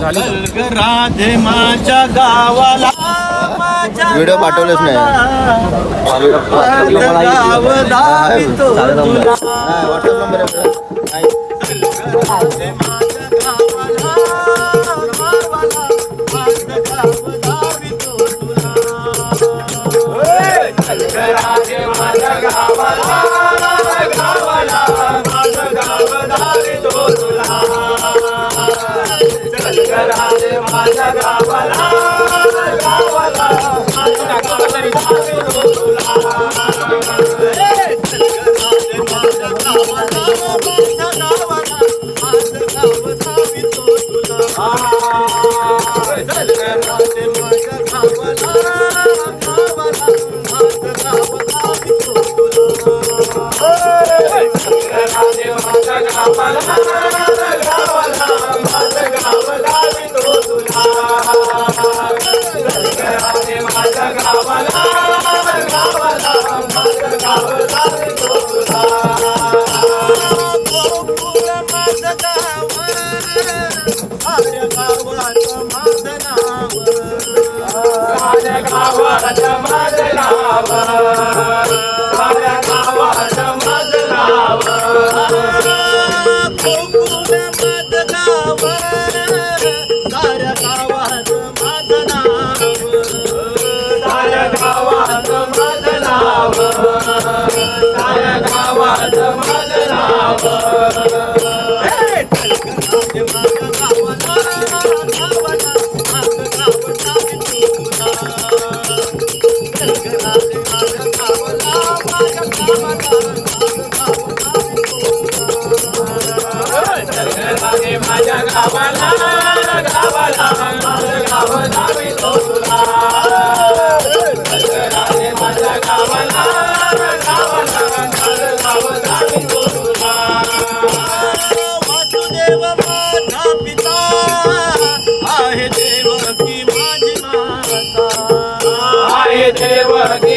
राधे माझ्या गावाला व्हिडिओ पाठवलेच नाही गाव दावितो तुला व्हॉट्सअप नंबर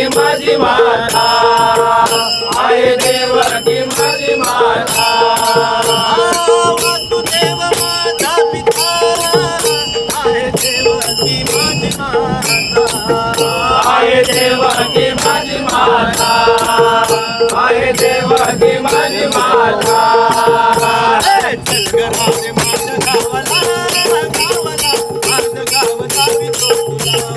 माझी माता आहे देवकी माझी माता वासुदेव माझा पिता आहे देवकी माझी माता आहे देवकी माझी माता आहे देवकी माझी माता चल राजे माझ्या गावाला गावाला माझं गाव दावितो तुला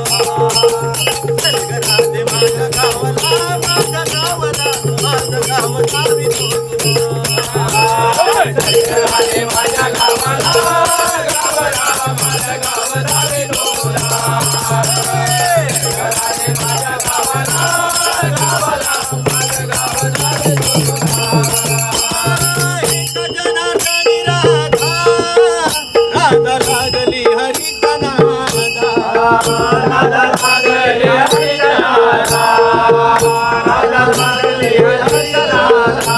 चल राजे माझ्या गावाला माझ्या गावाला माझं गाव दावितो चल राजे माझ्या गावाला गावाला माझं गाव दावितो राजे माझ्या गावाला गावाला माझं गाव दावितो राधा लागली हरिचा नादा राधा लागली हरिचा नादा राधा लागली हरिचा नादा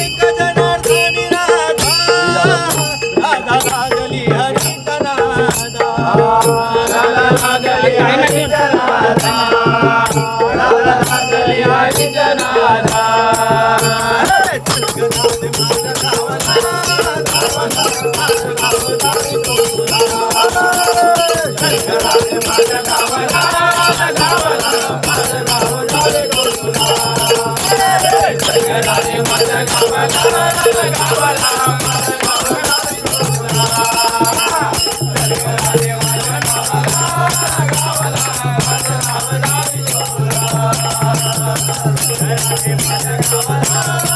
एक जनार्दनी राधा राधा लागली हरिचा नादा राधा लागली हरिचा नादा राधा लागली हरिचा नादा माझ्या गावाला